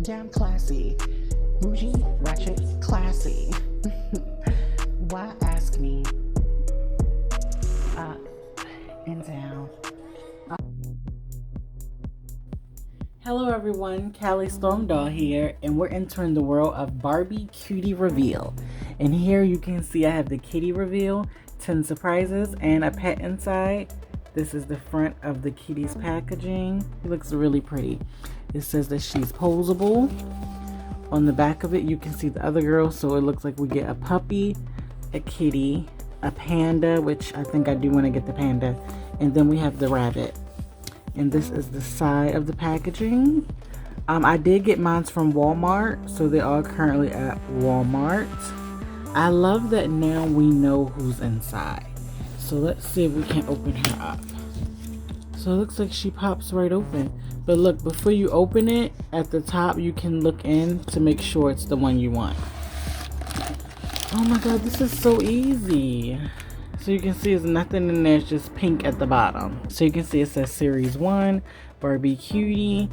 Damn classy. Bougie, ratchet, classy. Why ask me? Up and down. Hello everyone, Callie Storm Doll here, and we're entering the world of Barbie Cutie Reveal. And here you can see I have the Kitty Reveal, 10 surprises, and a pet inside. This is the front of the Kitty's packaging. It looks really pretty. It says that she's posable. On the back of it you can see the other girl, so it looks like we get a puppy, a kitty, a panda, which I think I do want to get the panda, and then we have the rabbit. And this is the side of the packaging. I did get mine from Walmart, so they are currently at Walmart. I love that now we know who's inside. So let's see if we can open her up. So it looks like she pops right open. But look, before you open it, at the top you can look in to make sure it's the one you want. Oh my god, this is so easy. So you can see there's nothing in there, it's just pink at the bottom. So you can see it says Series 1, Barbie Cutie,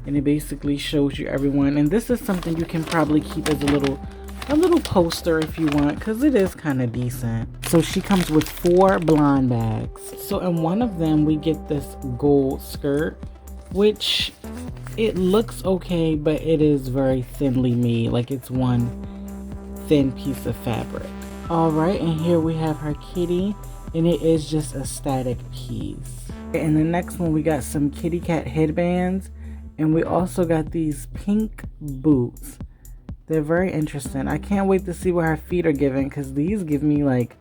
and it basically shows you everyone. And this is something you can probably keep as a little poster if you want, because it is kind of decent. So she comes with 4 blonde bags. So in one of them we get this gold skirt, which it looks okay, but it is very thinly made, like it's one thin piece of fabric. Alright, and here we have her kitty, and it is just a static piece. And the next one we got some kitty cat headbands, and we also got these pink boots. They're very interesting. I can't wait to see what her feet are giving, because these give me like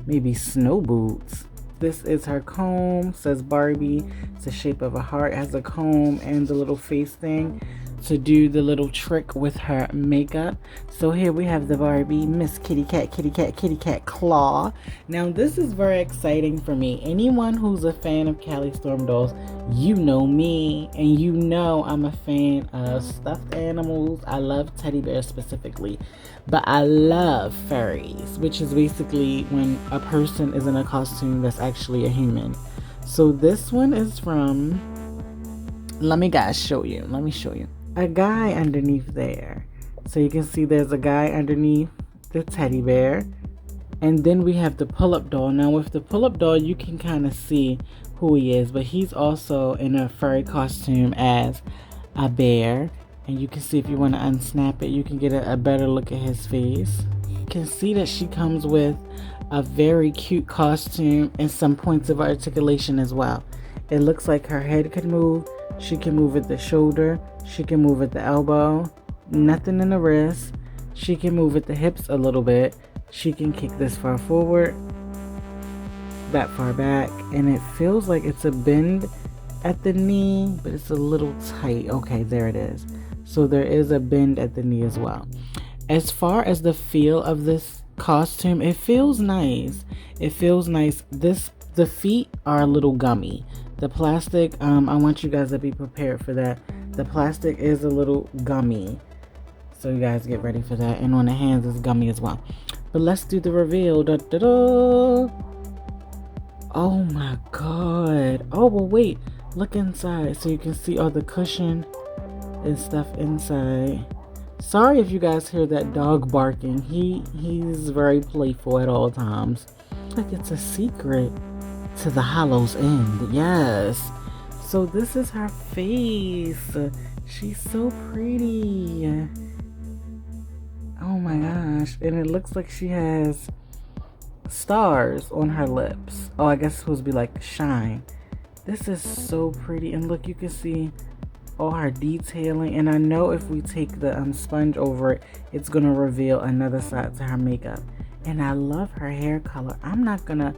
maybe snow boots. This is her comb, says Barbie. It's the shape of a heart, it has a comb and the little face thing to do the little trick with her makeup. So here we have the Barbie Miss Kitty Cat, Kitty Cat, Kitty Cat Claw. Now this is very exciting for me. Anyone who's a fan of Callie Storm Dolls, you know me, and you know I'm a fan of stuffed animals. I love teddy bears specifically, but I love furries, which is basically when a person is in a costume that's actually a human. So this one is from, let me show you. A guy underneath there. So you can see there's a guy underneath the teddy bear. And then we have the pull-up doll. Now with the pull-up doll you can kind of see who he is, but he's also in a furry costume as a bear. And you can see if you want to unsnap it, you can get a better look at his face. You can see that she comes with a very cute costume and some points of articulation as well. It looks like her head could move. She can move at the shoulder. She can move at the elbow. Nothing in the wrist. She can move at the hips a little bit. She can kick this far forward, that far back, and it feels like it's a bend at the knee, but it's a little tight. Okay, there it is. So there is a bend at the knee as well. As far as the feel of this costume, it feels nice. It feels nice. The feet are a little gummy. The plastic, I want you guys to be prepared for that. The plastic is a little gummy, so you guys get ready for that. And on the hands is gummy as well. But let's do the reveal. Da, da, da. Oh my god. Oh well, wait, look inside so you can see all the cushion and stuff inside. Sorry if you guys hear that dog barking. He's very playful at all times. Like it's a secret to the Hollow's End. Yes. So this is her face. She's so pretty. Oh my gosh. And it looks like she has stars on her lips. Oh, I guess it's supposed to be like shine. This is so pretty. And look, you can see all her detailing. And I know if we take the sponge over it, it's going to reveal another side to her makeup. And I love her hair color. I'm not going to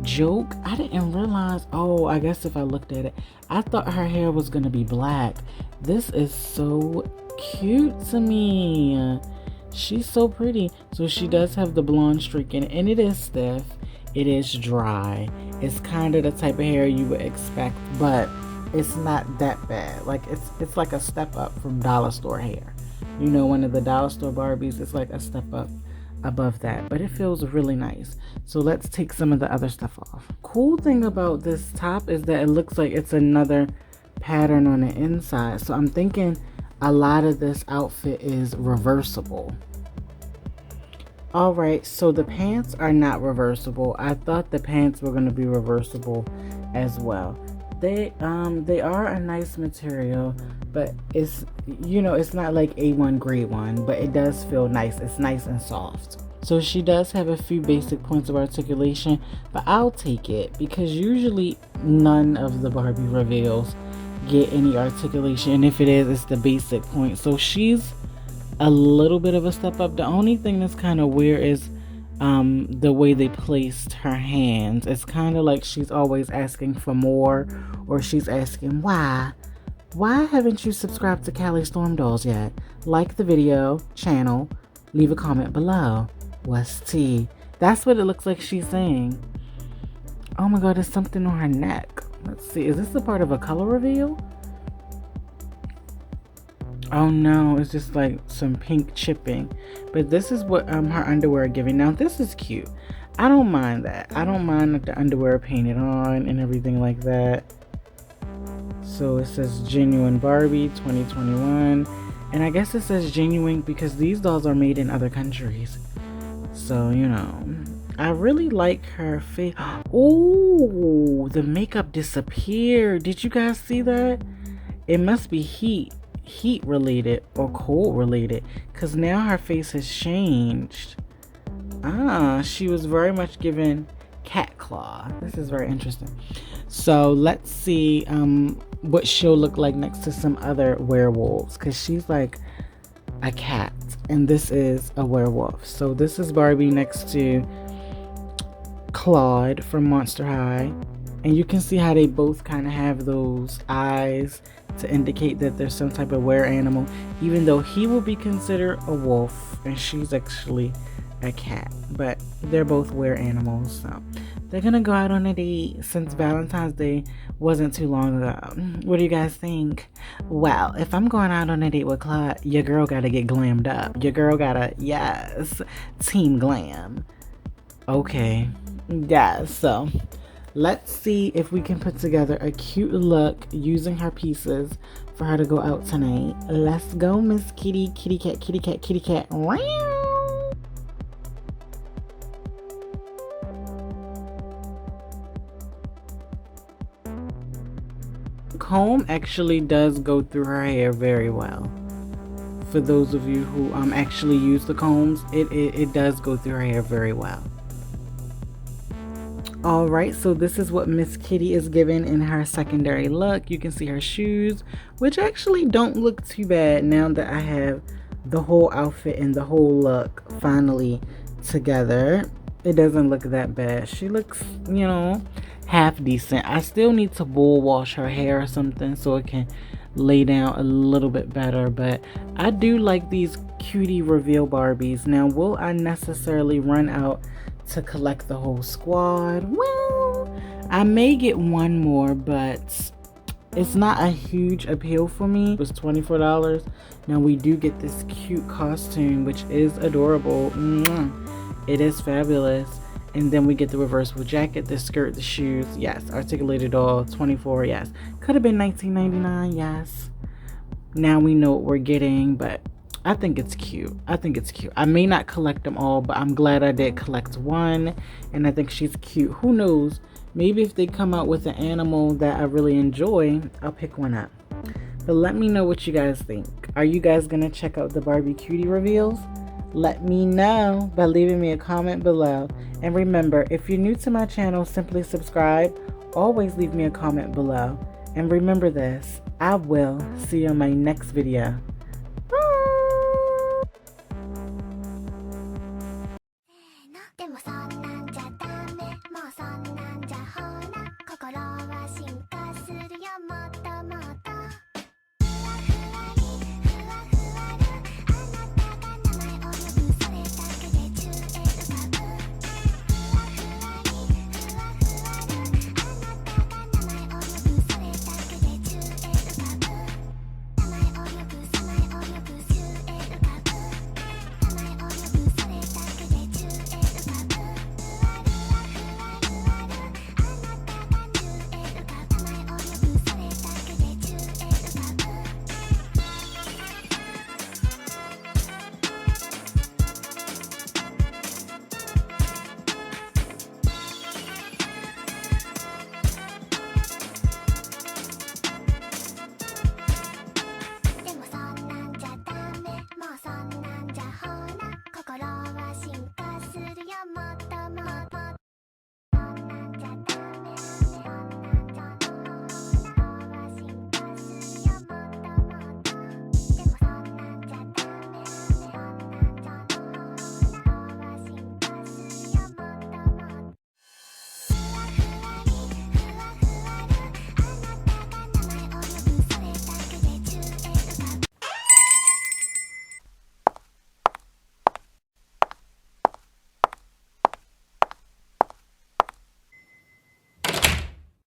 joke, I didn't realize, oh, I guess if I looked at it, I thought her hair was gonna be black. This is so cute to me. She's so pretty. So she does have the blonde streak in it, and it is stiff, it is dry, it's kind of the type of hair you would expect, but it's not that bad. Like it's like a step up from dollar store hair. You know, one of the dollar store Barbies, it's like a step up above that, but it feels really nice. So let's take some of the other stuff off. Cool thing about this top is that it looks like it's another pattern on the inside. So I'm thinking a lot of this outfit is reversible. Alright, so the pants are not reversible. I thought the pants were going to be reversible as well. They are a nice material, but it's, you know, it's not like A1 grade one, but it does feel nice. It's nice and soft. So she does have a few basic points of articulation, but I'll take it because usually none of the Barbie reveals get any articulation, and if it is, it's the basic point. So she's a little bit of a step up. The only thing that's kind of weird is the way they placed her hands. It's kind of like she's always asking for more, or she's asking why haven't you subscribed to Callie Storm Dolls yet? Like the video, channel, leave a comment below. What's tea? That's what it looks like she's saying. Oh my god, there's something on her neck. Let's see, is this the part of a color reveal? Oh no, it's just like some pink chipping. But this is what her underwear are giving. Now this is cute. I don't mind that. I don't mind that the underwear are painted on and everything like that. So it says Genuine Barbie 2021. And I guess it says genuine because these dolls are made in other countries. So, you know, I really like her face. Oh, the makeup disappeared. Did you guys see that? It must be heat related or cold related, because now her face has changed. She was very much given cat claw. This is very interesting. So let's see what she'll look like next to some other werewolves, because she's like a cat and this is a werewolf. So this is Barbie next to Claude from Monster High, and you can see how they both kind of have those eyes to indicate that there's some type of were animal, even though he will be considered a wolf and she's actually a cat, but they're both were animals. So they're gonna go out on a date since Valentine's Day wasn't too long ago. What do you guys think? Well, if I'm going out on a date with Claude, your girl gotta get glammed up. Your girl gotta, yes, team glam. Okay, yeah, so let's see if we can put together a cute look using her pieces for her to go out tonight. Let's go, Miss Kitty, kitty cat, kitty cat, kitty cat. Wow. Comb actually does go through her hair very well. For those of you who actually use the combs, it does go through her hair very well. Alright, so this is what Miss Kitty is given in her secondary look. You can see her shoes, which actually don't look too bad now that I have the whole outfit and the whole look finally together. It doesn't look that bad. She looks, you know, half decent. I still need to bull wash her hair or something so it can lay down a little bit better, but I do like these Cutie reveal Barbies. Now, will I necessarily run out to collect the whole squad? Well, I may get one more, but it's not a huge appeal for me. It was $24. Now we do get this cute costume, which is adorable. It is fabulous. And then we get the reversible jacket, the skirt, the shoes. Yes, articulated all, $24. Yes, could have been $19.99. Yes. Now we know what we're getting, but I think it's cute. I think it's cute. I may not collect them all, but I'm glad I did collect one. And I think she's cute. Who knows? Maybe if they come out with an animal that I really enjoy, I'll pick one up. But let me know what you guys think. Are you guys going to check out the Barbie Cutie reveals? Let me know by leaving me a comment below. And remember, if you're new to my channel, simply subscribe. Always leave me a comment below. And remember this, I will see you in my next video.